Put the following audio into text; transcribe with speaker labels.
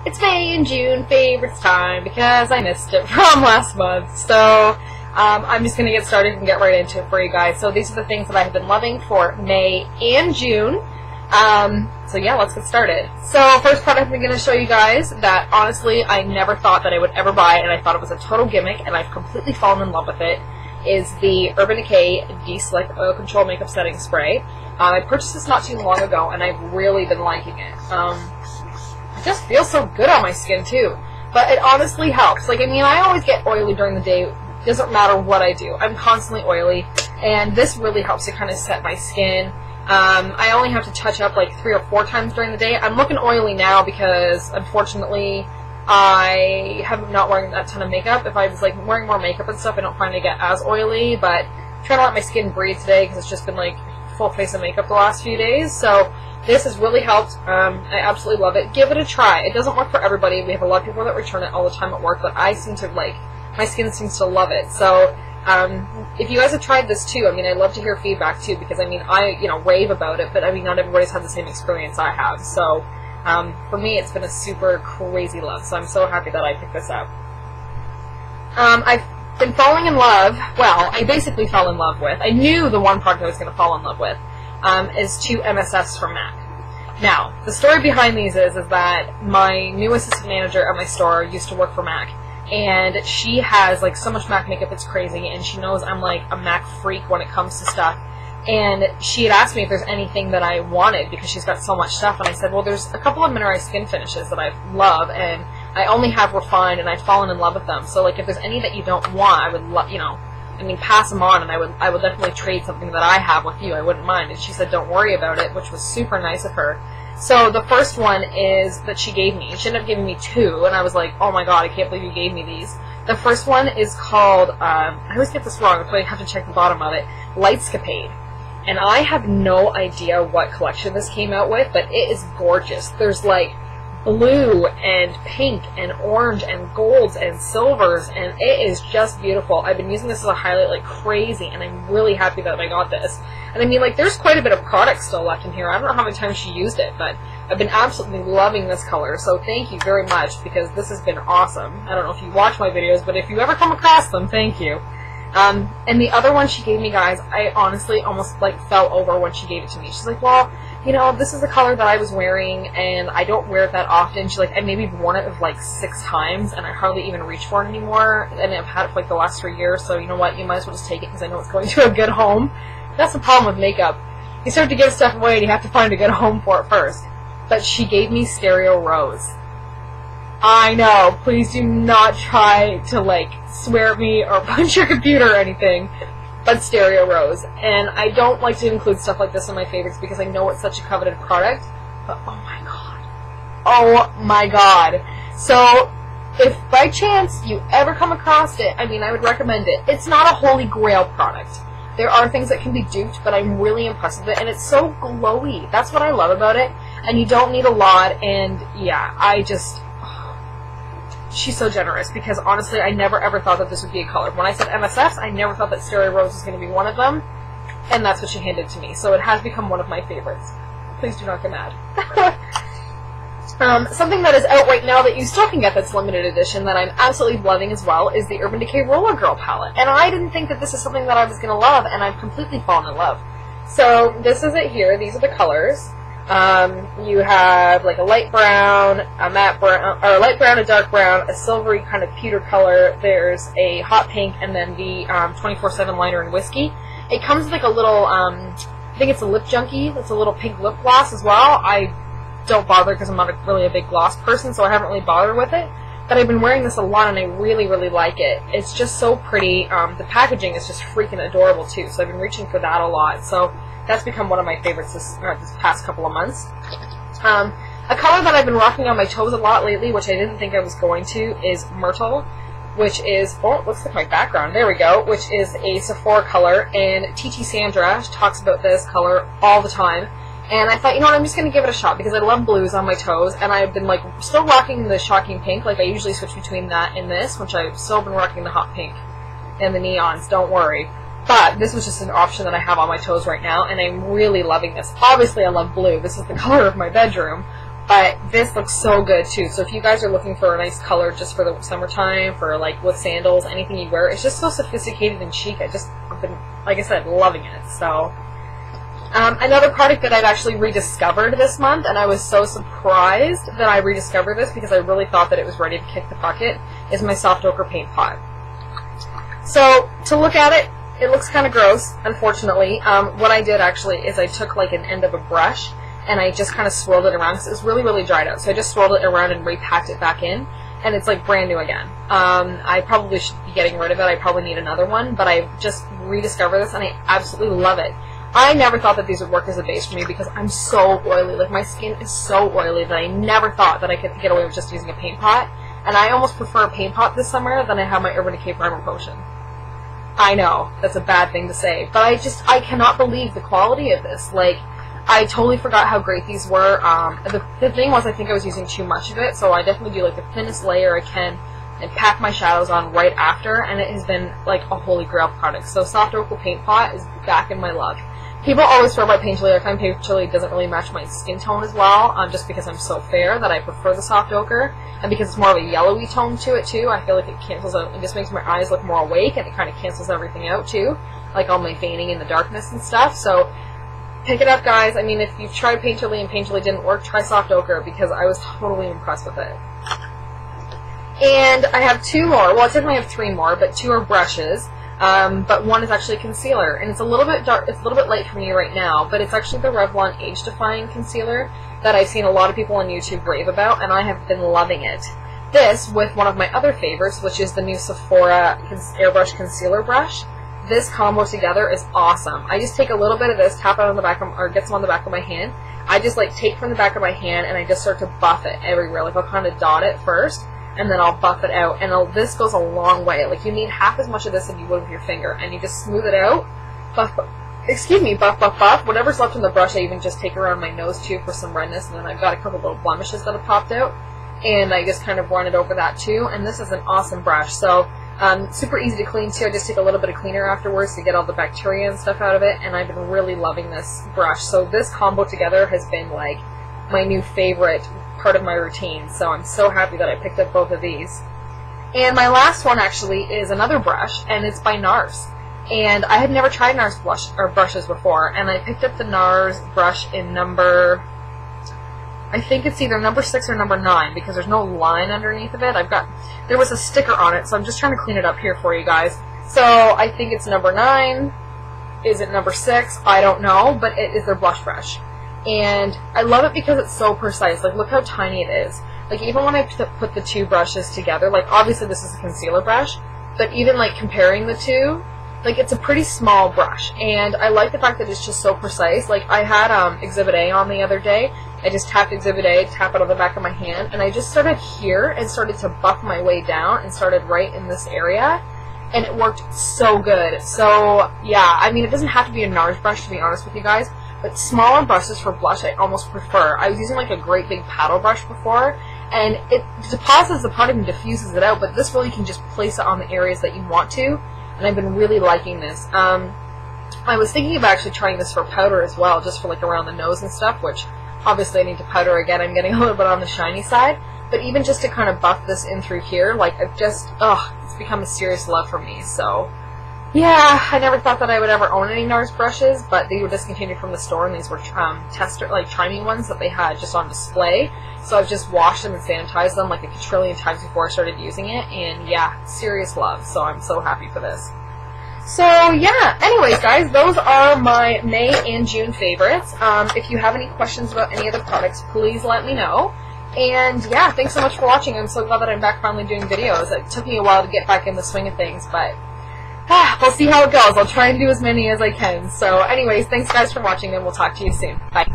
Speaker 1: It's May and June favorites time because I missed it from last month. So I'm just going to get started and get right into it for you guys. So these are the things that I have been loving for May and June. So yeah, let's get started. So first product I'm going to show you guys that honestly I never thought that I would ever buy, and I thought it was a total gimmick, and I've completely fallen in love with it, is the Urban Decay De-Slick Oil Control Makeup Setting Spray. I purchased this not too long ago, and I've really been liking it. It just feels so good on my skin too, but it honestly helps. Like, I mean, I always get oily during the day. It doesn't matter what I do. I'm constantly oily, and this really helps to kind of set my skin. I only have to touch up like 3 or 4 times during the day. I'm looking oily now because, unfortunately, I have not wearing that ton of makeup. If I was like wearing more makeup and stuff, I don't find I get as oily, but I'm trying to let my skin breathe today because it's just been like full face of makeup the last few days. So this has really helped. I absolutely love it. Give it a try. It doesn't work for everybody. We have a lot of people that return it all the time at work, but I seem to like, my skin seems to love it. So if you guys have tried this too, I mean, I'd love to hear feedback too, because I mean, I rave about it, but I mean, not everybody's had the same experience I have. So for me, it's been a super crazy love. So I'm so happy that I picked this up. I've been falling in love. Well, I basically fell in love with. I knew the one product I was going to fall in love with. Is 2 MSFs from MAC. Now, the story behind these is that my new assistant manager at my store used to work for MAC, and she has like so much MAC makeup, it's crazy, and she knows I'm like a MAC freak when it comes to stuff. And she had asked me if there's anything that I wanted because she's got so much stuff, and I said, well, there's a couple of mineralized skin finishes that I love, and I only have refined, and I've fallen in love with them. So like, if there's any that you don't want, I would love, I mean, pass them on, and I would definitely trade something that I have with you. I wouldn't mind. And she said, don't worry about it, which was super nice of her. So the first one is that she gave me. She ended up giving me 2, and I was like, oh my god, I can't believe you gave me these. The first one is called, I always get this wrong, so I have to check the bottom of it, Lightscapade. And I have no idea what collection this came out with, but it is gorgeous. There's like blue and pink and orange and golds and silvers, and it is just beautiful. I've been using this as a highlight like crazy, and I'm really happy that I got this. And I mean, like, there's quite a bit of product still left in here. I don't know how many times she used it, but I've been absolutely loving this color, so thank you very much, because this has been awesome. I don't know if you watch my videos, but if you ever come across them, thank you. And the other one she gave me, guys, I honestly almost like fell over when she gave it to me. She's like, well, this is the color that I was wearing, and I don't wear it that often. She's like, I maybe worn it like 6 times, and I hardly even reach for it anymore, and I've had it for like the last 3 years, so you know what, you might as well just take it, because I know it's going to a good home. That's the problem with makeup. You start to give stuff away, and you have to find a good home for it first. But she gave me Stereo Rose. I know, please do not try to like swear at me or punch your computer or anything, but Stereo Rose. And I don't like to include stuff like this in my favorites because I know it's such a coveted product, but oh my god. Oh my god. So, if by chance you ever come across it, I mean, I would recommend it. It's not a holy grail product. There are things that can be duped, but I'm really impressed with it, and it's so glowy. That's what I love about it, and you don't need a lot, and yeah, she's so generous, because honestly, I never ever thought that this would be a color. When I said MSFs, I never thought that Stereo Rose was going to be one of them, and that's what she handed to me. So it has become one of my favorites. Please do not get mad. Something that is out right now that you still can get that's limited edition that I'm absolutely loving as well is the Urban Decay Roller Girl palette. And I didn't think that this is something that I was going to love, and I've completely fallen in love. So this is it here. These are the colors. You have like a light brown, a matte brown, or a light brown, a dark brown, a silvery kind of pewter color. There's a hot pink, and then the 24/7 liner in whiskey. It comes with like a little, I think it's a lip junkie. It's a little pink lip gloss as well. I don't bother because I'm not really a big gloss person, so I haven't really bothered with it. But I've been wearing this a lot, and I really, really like it. It's just so pretty. The packaging is just freaking adorable too, so I've been reaching for that a lot. So that's become one of my favorites this past couple of months. A color that I've been rocking on my toes a lot lately, which I didn't think I was going to, is Myrtle, which is, oh, it looks like my background, there we go, which is a Sephora color, and TT Sandra talks about this color all the time. And I thought, you know what, I'm just going to give it a shot because I love blues on my toes, and I've been like still rocking the shocking pink. Like, I usually switch between that and this, which I've still been rocking the hot pink and the neons, don't worry. But this was just an option that I have on my toes right now, and I'm really loving this. Obviously I love blue. This is the color of my bedroom. But this looks so good too. So if you guys are looking for a nice color just for the summertime, for like with sandals, anything you wear, it's just so sophisticated and chic. I've been, like I said, loving it. So another product that I've actually rediscovered this month, and I was so surprised that I rediscovered this because I really thought that it was ready to kick the bucket, is my soft ochre paint pot. So to look at it, it looks kind of gross, unfortunately. What I did actually is I took like an end of a brush and I just kind of swirled it around because it was really, really dried out. So I just swirled it around and repacked it back in, and it's like brand new again. I probably should be getting rid of it. I probably need another one, but I just rediscovered this and I absolutely love it. I never thought that these would work as a base for me because I'm so oily. Like, my skin is so oily that I never thought that I could get away with just using a paint pot. And I almost prefer a paint pot this summer than I have my Urban Decay Primer Potion. I know, that's a bad thing to say, but I cannot believe the quality of this. Like, I totally forgot how great these were. The thing was, I think I was using too much of it, so I definitely do like the thinnest layer I can and pack my shadows on right after, and it has been like a holy grail product. So Soft Ochre Paint Pot is back in my love. People always swear by Paint Chili. I find Paint Chili doesn't really match my skin tone as well, just because I'm so fair that I prefer the soft ochre, and because it's more of a yellowy tone to it too. I feel like it cancels out, it just makes my eyes look more awake, and it kind of cancels everything out too, like all my veining in the darkness and stuff. So pick it up, guys. I mean, if you've tried Paint Chili and Paint Chili didn't work, try soft ochre, because I was totally impressed with it. And I have two more. Well, I technically have three more, but two are brushes. But one is actually concealer, and it's a little bit dark. It's a little bit light for me right now, but it's actually the Revlon Age Defying Concealer that I've seen a lot of people on YouTube rave about, and I have been loving it. This with one of my other favorites, which is the new Sephora Airbrush Concealer Brush. This combo together is awesome. I just take a little bit of this, tap it on the back of, or get some on the back of my hand. I just like take from the back of my hand and I just start to buff it everywhere. Like, I'll kind of dot it first, and then I'll buff it out, and this goes a long way. Like, you need half as much of this as you would with your finger, and you just smooth it out, buff, buff. Whatever's left in the brush, I even just take around my nose too for some redness, and then I've got a couple little blemishes that have popped out, and I just kind of run it over that too, and this is an awesome brush. So, super easy to clean too. I just take a little bit of cleaner afterwards to get all the bacteria and stuff out of it, and I've been really loving this brush. So this combo together has been like my new favorite part of my routine, so I'm so happy that I picked up both of these. And my last one actually is another brush, and it's by NARS. And I had never tried NARS brushes before, and I picked up the NARS brush in number, I think it's either number 6 or number 9, because there's no line underneath of it. There was a sticker on it, so I'm just trying to clean it up here for you guys. So I think it's number 9. Is it number 6? I don't know, but it is their blush brush. And I love it because it's so precise. Like, look how tiny it is. Like, even when I put the two brushes together, like, obviously this is a concealer brush, but even, like, comparing the two, like, it's a pretty small brush. And I like the fact that it's just so precise. Like, I had Exhibit A on the other day. I just tapped Exhibit A, tap it on the back of my hand, and I just started here and started to buff my way down and started right in this area. And it worked so good. So, yeah, I mean, it doesn't have to be a NARS brush, to be honest with you guys. But smaller brushes for blush I almost prefer. I was using like a great big paddle brush before, and it deposits the product and diffuses it out, but this really can just place it on the areas that you want to, and I've been really liking this. I was thinking of actually trying this for powder as well, just for like around the nose and stuff, which obviously I need to powder again. I'm getting a little bit on the shiny side, but even just to kind of buff this in through here, like, I've just, it's become a serious love for me. So yeah, I never thought that I would ever own any NARS brushes, but they were discontinued from the store, and these were tester, like, chiming ones that they had just on display. So I've just washed them and sanitized them like a quadrillion times before I started using it, and yeah, serious love. So I'm so happy for this. So yeah, anyways, guys, those are my May and June favorites. If you have any questions about any of the products, please let me know. And yeah, thanks so much for watching. I'm so glad that I'm back finally doing videos. It took me a while to get back in the swing of things, but we'll see how it goes. I'll try and do as many as I can. So anyways, thanks guys for watching, and we'll talk to you soon. Bye.